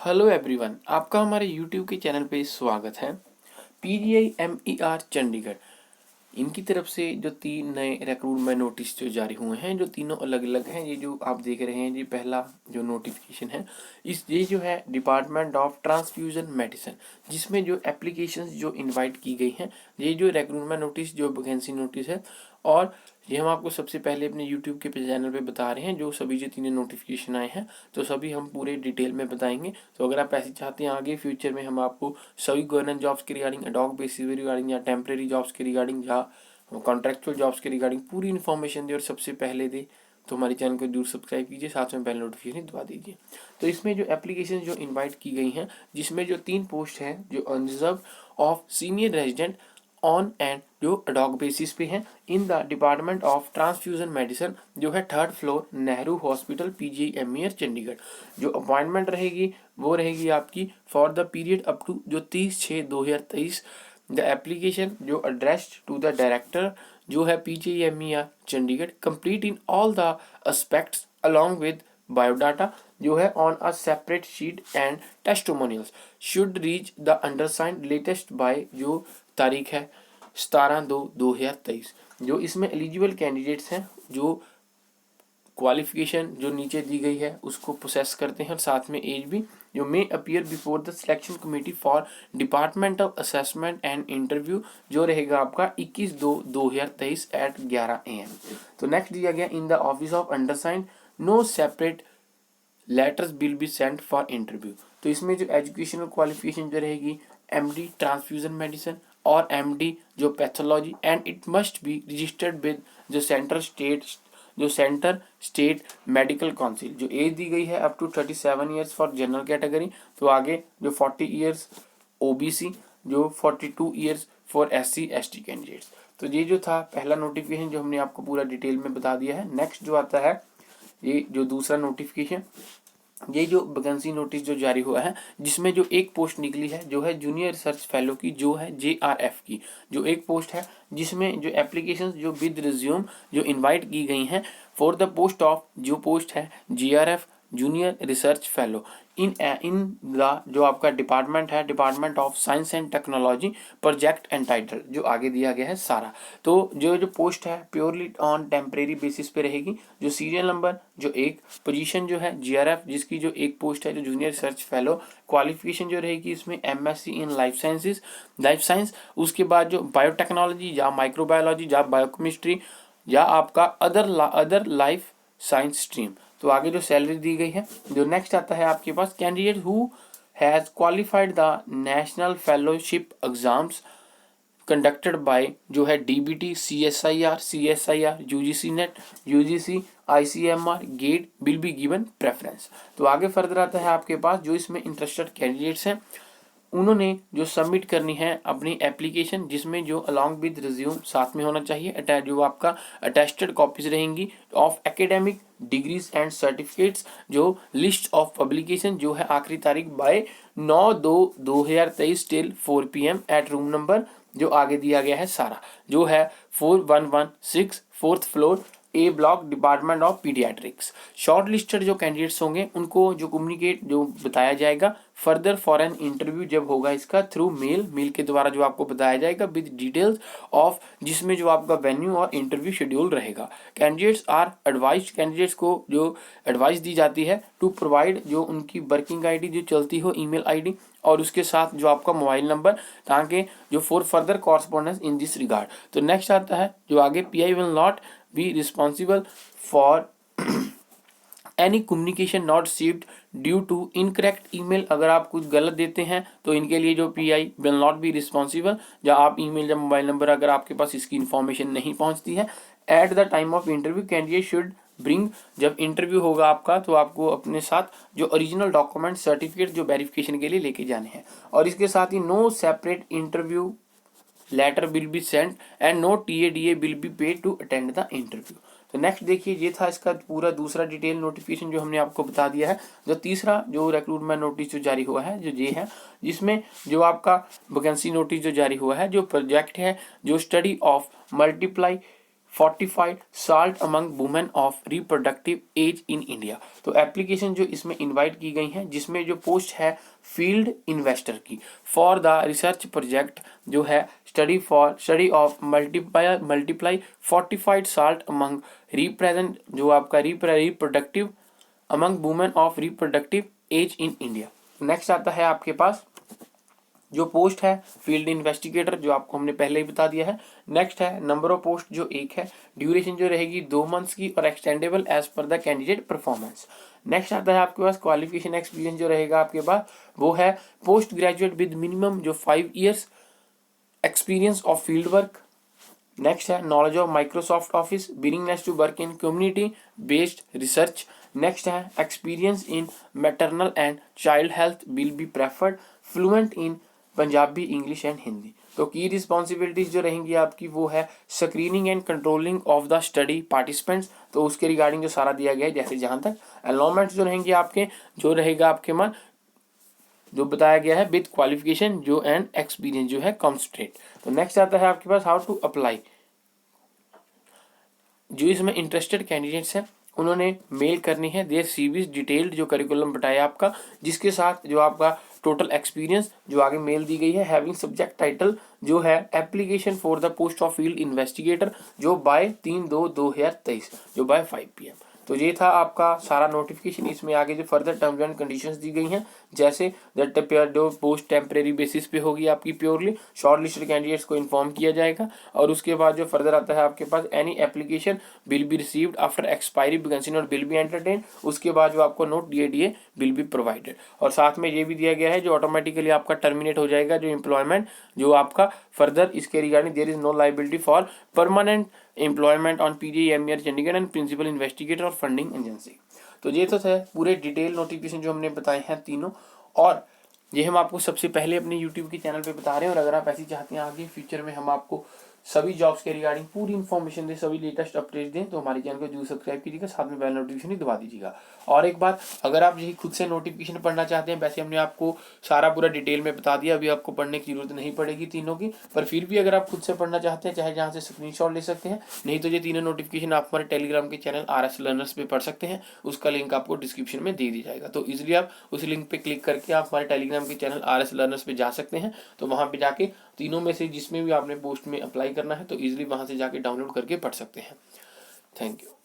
Hello everyone, आपका हमारे YouTube के चैनल पे स्वागत है। PGI-MER चंडीगढ़ इनकी तरफ से जो 3 नए रिक्रूटमेंट नोटिस जो जारी हुए हैं, जो तीनों अलग अलग हैं। ये जो आप देख रहे हैं, ये पहला जो नोटिफिकेशन है ये जो है डिपार्टमेंट ऑफ ट्रांसफ्यूजन मेडिसिन, जिसमें जो एप्लीकेशंस जो इनवाइट की गई हैं, ये जो रिक्रूटमेंट नोटिस जो वैकेंसी नोटिस है, और ये हम आपको सबसे पहले अपने यूट्यूब के चैनल पे बता रहे हैं। जो सभी जो तीनों नोटिफिकेशन आए हैं तो सभी हम पूरे डिटेल में बताएंगे। तो अगर आप ऐसे चाहते हैं आगे फ्यूचर में हम आपको सभी गवर्नमेंट जॉब्स के रिगार्डिंग, एडॉक बेसिस रिगार्डिंग, या टेम्प्रेरी जॉब्स के रिगार्डिंग, या कॉन्ट्रेक्चुअल जॉब्स के रिगार्डिंग पूरी इन्फॉर्मेशन दे और सबसे पहले दे, तो हमारे चैनल को जरूर सब्सक्राइब कीजिए, साथ में बेल नोटिफिकेशन दबा दीजिए। तो इसमें जो एप्लीकेशन जो इनवाइट की गई हैं, जिसमें जो 3 पोस्ट हैं जो unreserve of senior resident on and जो अडॉक बेसिस पे हैं in the department of transfusion medicine, जो है 3rd floor Nehru hospital PGI-MER Chandigarh. जो अपॉइंटमेंट रहेगी वो रहेगी आपकी for the period up to जो 30/6/2023। द एप्लीकेशन जो एड्रेस्ड टू द डायरेक्टर जो है PGI-MER Chandigarh, complete in all the aspects along with biodata जो है on a separate sheet and testimonials should reach the undersigned latest by जो तारीख है 17/2/2023। जो इसमें एलिजिबल कैंडिडेट्स हैं जो क्वालिफिकेशन जो नीचे दी गई है उसको प्रोसेस करते हैं, और साथ में एज भी जो मे appear before the selection committee for departmental assessment and interview, जो रहेगा आपका 21/2/2023 एट 11 AM। तो नेक्स्ट दिया गया in the office of undersigned no separate letters will be sent for interview. तो इसमें जो एजुकेशनल क्वालिफिकेशन जो रहेगी MD ट्रांसफ्यूजन मेडिसिन और MD जो pathology, and it must be registered with जो सेंटर स्टेट मेडिकल काउंसिल। जो एज दी गई है up to 37 years for general category, तो आगे जो 40 ईयर्स OBC, जो 42 years for SC ST candidates. तो ये जो था पहला नोटिफिकेशन जो हमने आपको पूरा डिटेल में बता दिया है। नेक्स्ट जो आता है ये जो दूसरा नोटिफिकेशन, ये जो वैकेंसी नोटिस जो जारी हुआ है, जिसमें जो एक पोस्ट निकली है जो है जूनियर रिसर्च फेलो की, जो है JRF की जो एक पोस्ट है, जिसमें जो एप्लीकेशंस जो विद रिज्यूम जो इनवाइट की गई हैं फॉर द पोस्ट ऑफ जो पोस्ट है JRF junior research fellow in the जो आपका डिपार्टमेंट है department of science and technology project entitle, जो आगे दिया गया है सारा। तो जो पोस्ट है प्योरली ऑन टेम्परेरी बेसिस पे रहेगी। जो सीरियल नंबर जो एक पोजीशन जो है JRF, जिसकी जो एक पोस्ट है जो जूनियर रिसर्च फेलो, क्वालिफिकेशन जो रहेगी इसमें MSc इन लाइफ साइंस, उसके बाद जो बायोटेक्नोलॉजी या माइक्रोबायोलॉजी या बायोकेमिस्ट्री या आपका अदर लाइफ साइंस स्ट्रीम। तो आगे जो सैलरी दी गई है। जो नेक्स्ट आता है आपके पास candidate who has qualified the national fellowship exams conducted by जो है DBT CSIR UGC NET UGC ICMR GATE will be given preference. तो आगे फर्दर आता है आपके पास जो इसमें इंटरेस्टेड कैंडिडेट्स हैं, उन्होंने जो सबमिट करनी है अपनी एप्लीकेशन, जिसमें जो अलॉन्ग विद रिज्यूम साथ में होना चाहिए, अटैच जो आपका अटेस्टेड कॉपीज रहेंगी of academic degrees and certificates. जो लिस्ट ऑफ पब्लिकेशन जो है आखिरी तारीख by 9/2/2023 till 4 PM at room number जो आगे दिया गया है सारा, जो है 4116 4th floor A block department of paediatrics. Short listed जो कैंडिडेट्स होंगे उनको जो कम्युनिकेट जो बताया जाएगा फर्दर फॉर एन इंटरव्यू जब होगा इसका थ्रू मेल के द्वारा जो आपको बताया जाएगा विद डिटेल्स ऑफ, जिसमें जो आपका वेन्यू और इंटरव्यू शेड्यूल रहेगा। कैंडिडेट्स आर एडवाइज, कैंडिडेट्स को जो एडवाइस दी जाती है टू प्रोवाइड जो उनकी वर्किंग ID जो चलती हो ईमेल ID, और उसके साथ जो आपका मोबाइल नंबर, ताकि जो for further correspondence in this regard. तो नेक्स्ट आता है जो आगे PI will not be responsible for any communication not received due to incorrect email. अगर आप कुछ गलत देते हैं तो इनके लिए जो PI will not be responsible, या आप ईमेल या मोबाइल नंबर अगर आपके पास इसकी इन्फॉर्मेशन नहीं पहुंचती है at the time of interview, candidate should bring, जब इंटरव्यू होगा आपका तो आपको अपने साथ जो ओरिजिनल डॉक्यूमेंट सर्टिफिकेट जो वेरिफिकेशन के लिए लेके जाने हैं, और इसके साथ ही no separate interview letter will be sent and no TADA will be paid to attend the interview. तो नेक्स्ट देखिए, ये था इसका पूरा दूसरा डिटेल नोटिफिकेशन जो हमने आपको बता दिया है। जो तीसरा जो रिक्रूटमेंट नोटिस जो जारी हुआ है जो ये है, जिसमें जो आपका वैकेंसी नोटिस जो जारी हुआ है, जो प्रोजेक्ट है जो study of multiply fortified salt among women of reproductive age in India। तो एप्लीकेशन जो इसमें इनवाइट की गई हैं, जिसमें जो पोस्ट है फील्ड इन्वेस्टर की, फॉर द रिसर्च प्रोजेक्ट जो है study of multiply fortified salt among represent जो आपका reproductive among women of reproductive age in India. Next आता है आपके पास जो पोस्ट है फील्ड इन्वेस्टिगेटर, जो आपको हमने पहले ही बता दिया है। नेक्स्ट है नंबर ऑफ पोस्ट जो एक है, ड्यूरेशन जो रहेगी 2 मंथ्स की और extendable as per the candidate performance. Next आता है आपके पास क्वालिफिकेशन एक्सपीरियंस जो रहेगा आपके पास वो है पोस्ट ग्रेजुएट विद मिनिमम जो 5 years experience of field work. Next है knowledge of Microsoft Office, willingness to work in community based research. Next है experience in maternal and child health will be preferred, fluent in Punjabi, English and Hindi. तो की responsibilities जो रहेंगी आपकी वो है screening and controlling of the study participants, तो उसके रिगार्डिंग जो सारा दिया गया है। जैसे जहां तक एनरोलमेंट जो रहेंगे आपके, जो रहेगा आपके मान जो बताया गया है विद क्वालिफिकेशन जो एंड एक्सपीरियंस जो है कॉन्स्ट्रेट। तो नेक्स्ट आता है आपके पास हाउ टू अप्लाई। जो इसमें इंटरेस्टेड कैंडिडेट्स हैं उन्होंने मेल करनी है देयर सीवीज डिटेल्ड जो करिकुलम बताया आपका, जिसके साथ जो आपका टोटल एक्सपीरियंस जो आगे मेल दी गई है, हैविंग सब्जेक्ट टाइटल जो है application for the post of field investigator जो बाय 3/2/2023 जो बाय 5 PM। तो ये था आपका सारा नोटिफिकेशन। इसमें आगे जो फर्दर टर्म्स एंड कंडीशंस दी गई हैं, जैसे जो पोस्ट टेम्परेरी बेसिस पे होगी आपकी, प्योरली शॉर्ट लिस्टेड कैंडिडेट्स को इन्फॉर्म किया जाएगा। और उसके बाद जो फर्दर आता है आपके पास any application will be received after expiry vacancy note will be entertain, उसके बाद जो आपको note DA will be provided. और साथ में ये भी दिया गया है जो ऑटोमेटिकली आपका टर्मिनेट हो जाएगा जो एम्प्लॉयमेंट जो आपका फर्दर इसके regarding there is no liability for permanent employment on PGI Chandigarh and principal investigator और फंडिंग एजेंसी। तो ये तो थे पूरे डिटेल नोटिफिकेशन जो हमने बताए हैं तीनों, और ये हम आपको सबसे पहले अपने यूट्यूब के चैनल पे बता रहे हैं। और अगर आप ऐसी चाहते हैं आगे फ्यूचर में हम आपको सभी जॉब्स के रिगार्डिंग पूरी इन्फॉर्मेशन दें, सभी लेटेस्ट अपडेट दें, तो हमारे चैनल को जरूर सब्सक्राइब कीजिएगा, साथ में बेल नोटिफिकेशन ही दबा दीजिएगा। और एक बात, अगर आप यही खुद से नोटिफिकेशन पढ़ना चाहते हैं, वैसे हमने आपको सारा पूरा डिटेल में बता दिया, अभी आपको पढ़ने की जरूरत नहीं पड़ेगी तीनों की, पर फिर भी अगर आप खुद से पढ़ना चाहते हैं चाहे जहाँ से स्क्रीनशॉट ले सकते हैं, नहीं तो ये तीनों नोटिफिकेशन आप हमारे टेलीग्राम के चैनल RS लर्नर्स पे पढ़ सकते हैं। उसका लिंक आपको डिस्क्रिप्शन में दे दिया जाएगा, तो इजिली आप उस लिंक पे क्लिक करके आप हमारे टेलीग्राम के चैनल RS लर्नर्स पे जा सकते हैं। तो वहाँ पे जाके तीनों में से जिसमें भी आपने पोस्ट में अप्लाई करना है तो इजीली वहां से जाके डाउनलोड करके पढ़ सकते हैं। Thank you.